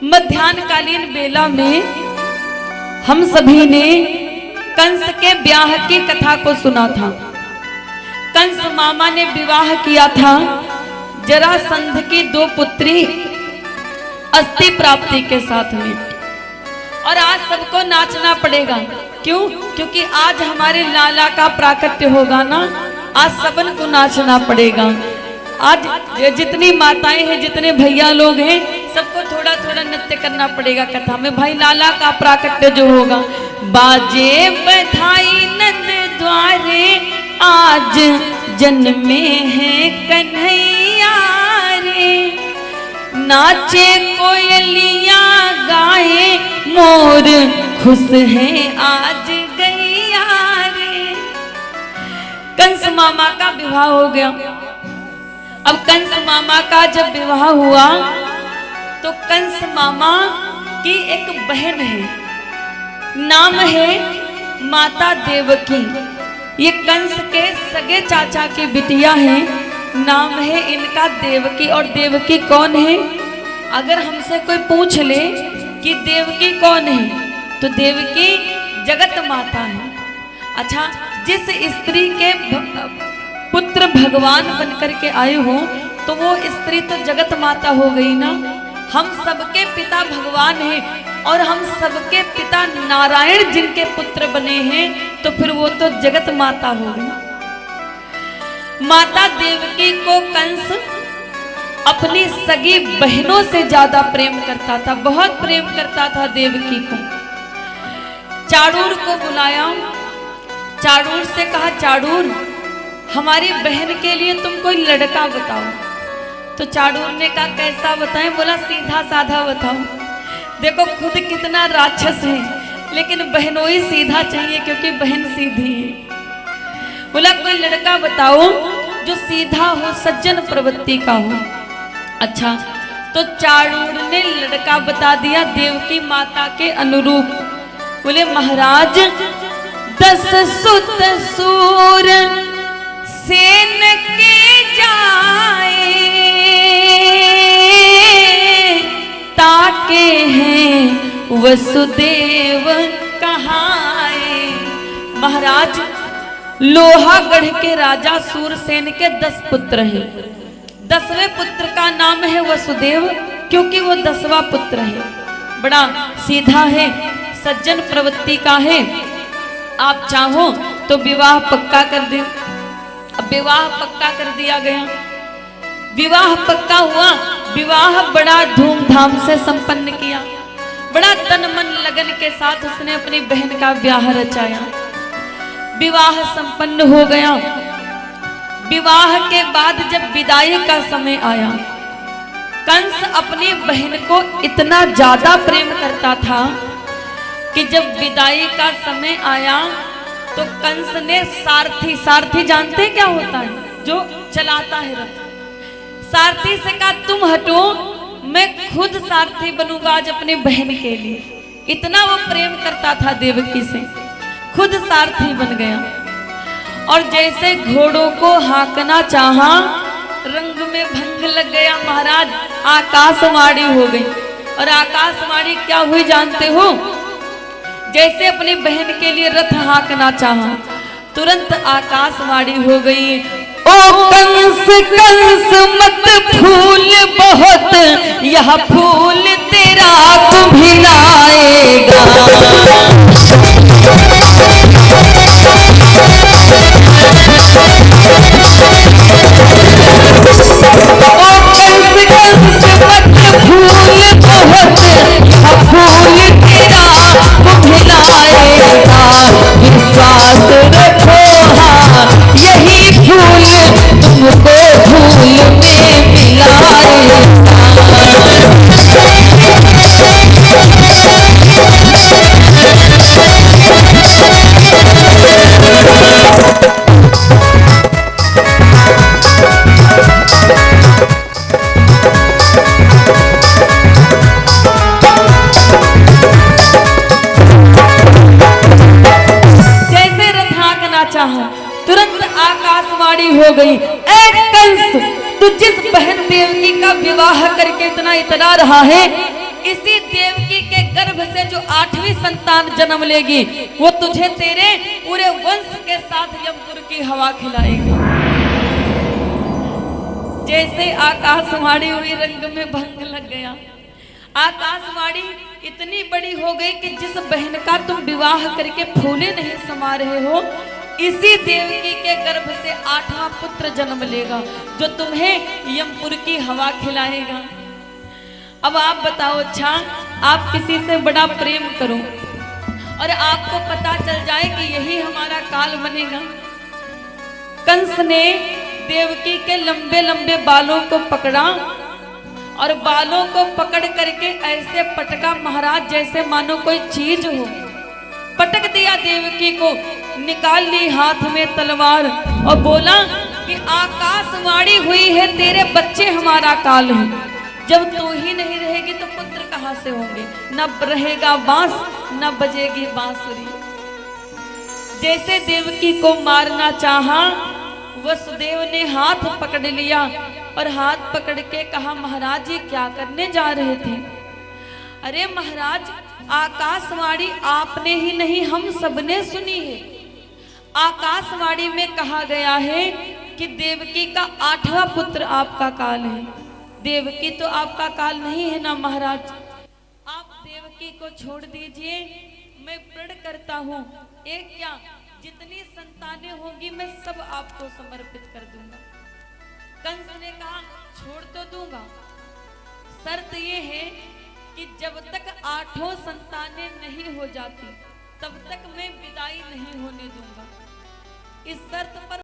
मध्याह्नकालीन बेला में हम सभी ने कंस के ब्याह की कथा को सुना था। कंस मामा ने विवाह किया था जरासंध की 2 पुत्री अस्थि प्राप्ति के साथ में। और आज सबको नाचना पड़ेगा। क्यों? क्योंकि आज हमारे लाला का प्राकट्य होगा ना, आज सबन को नाचना पड़ेगा। आज जितनी माताएं हैं, जितने भैया लोग हैं, सबको थोड़ा थोड़ा नृत्य करना पड़ेगा कथा में। भाई लाला का प्राकट्य जो होगा, बाजे बधाई नंद द्वारे आज जन्मे हैं कन्हैया रे, नाचे कोयलिया गाए मोर खुश हैं आज गैया रे। कंस मामा का विवाह हो गया। अब कंस मामा का जब विवाह हुआ तो कंस मामा की एक बहन है, नाम है माता देवकी। ये कंस के सगे चाचा की बिटिया है, नाम है इनका देवकी। और देवकी कौन है? अगर हमसे कोई पूछ ले कि देवकी कौन है, तो देवकी जगत माता है। अच्छा, जिस स्त्री के पुत्र भगवान बनकर के आए हो तो वो स्त्री तो जगत माता हो गई ना। हम सबके पिता भगवान हैं और हम सबके पिता नारायण जिनके पुत्र बने हैं, तो फिर वो तो जगत माता हो गई। माता देवकी को कंस अपनी सगी बहनों से ज्यादा प्रेम करता था, बहुत प्रेम करता था देवकी को। चाणूर को बुलाया, चाणूर से कहा, चाणूर हमारी बहन के लिए तुम कोई लड़का बताओ। तो चाणूर ने कहा, कैसा बताएं? बोला, सीधा साधा बताओ। देखो खुद कितना राक्षस है, लेकिन बहनों सीधा चाहिए क्योंकि बहन सीधी है। बोला, कोई लड़का बताओ जो सीधा हो, सज्जन प्रवृत्ति का हो। अच्छा, तो चाणूर ने लड़का बता दिया देवकी माता के अनुरूप। बोले, महाराज 10 सुत सूर सेन के जाए, ताके हैं वसुदेव कहाए। महाराज, लोहागढ़ के राजा सूरसेन के 10 पुत्र हैं। 10वें पुत्र का नाम है वसुदेव, क्योंकि वो 10वां पुत्र है। बड़ा सीधा है, सज्जन प्रवृत्ति का है। आप चाहो तो विवाह पक्का कर दे। अब विवाह पक्का कर दिया गया, विवाह पक्का हुआ। विवाह बड़ा धूमधाम से संपन्न किया, बड़ा तन मन लगन के साथ उसने अपनी बहन का ब्याह रचाया। विवाह संपन्न हो गया। विवाह के बाद जब विदाई का समय आया, कंस अपनी बहन को इतना ज्यादा प्रेम करता था कि जब विदाई का समय आया तो कंस ने सारथी, सारथी जानते क्या होता है? जो चलाता है रथ। सारथी से कहा, तुम हटो, मैं खुद सारथी बनूंगा आज अपनी बहन के लिए। इतना वो प्रेम करता था देवकी से, खुद सारथी बन गया। और जैसे घोड़ों को हाँकना चाहा, रंग में भंग लग गया। महाराज, आकाशवाणी हो गई। और आकाशवाणी क्या हुई जानते हो? जैसे अपनी बहन के लिए रथ हाँकना चाहा, तुरंत आकाशवाणी हो गई, ओ कंस कंस मत फूल बहुत, यह फूल तेरा कुम्हिलाएगा। विश्वास रखो, हाँ यही फूल तुमको फूल में मिलाएगा। तुरंत आकाशवाणी हो गई, ए कंस तू जिस बहन देवकी का विवाह करके इतना इतरा रहा है, इसी देवकी के गर्भ से जो 8वीं संतान जन्म लेगी वो तुझे तेरे पूरे वंश के साथ यमपुर की हवा खिलाएगी। जैसे आकाशवाणी हुई रंग में भंग लग गया। आकाशवाणी इतनी बड़ी हो गई कि जिस बहन का तुम विवाह करके फूले नहीं समा रहे हो, इसी देवकी के गर्भ से 8वां पुत्र जन्म लेगा जो तुम्हें यमपुर की हवा खिलाएगा। अब आप बताओ, अच्छा आप किसी से बड़ा प्रेम करो और आपको पता चल जाए कि यही हमारा काल बनेगा। कंस ने देवकी के लंबे लंबे बालों को पकड़ा और बालों को पकड़ करके ऐसे पटका महाराज जैसे मानो कोई चीज हो। पटक दिया देवकी को, निकाल ली हाथ में तलवार और बोला कि आकाशवाणी हुई है तेरे बच्चे हमारा काल है। जब तू ही नहीं रहेगी तो पुत्र कहां से होंगे? न रहेगा बांस न बजेगी बांसुरी। जैसे देवकी को मारना चाहा, वसुदेव ने हाथ पकड़ लिया और हाथ पकड़ के कहा, महाराज ये क्या करने जा रहे थे? अरे महाराज, आकाशवाणी आपने ही नहीं हम सबने सुनी है। आकाशवाणी में कहा गया है कि देवकी का 8वां पुत्र आपका काल है। देवकी तो आपका काल नहीं है ना महाराज। आप देवकी को छोड़ दीजिए, मैं प्रण करता हूँ एक क्या जितनी संतानें होंगी मैं सब आपको समर्पित कर दूंगा। कंस ने कहा छोड़ तो दूंगा, शर्त ये है कि जब तक 8 संतानें नहीं हो जाती तब तक मैं विदाई नहीं होने दूंगा। इस शर्त पर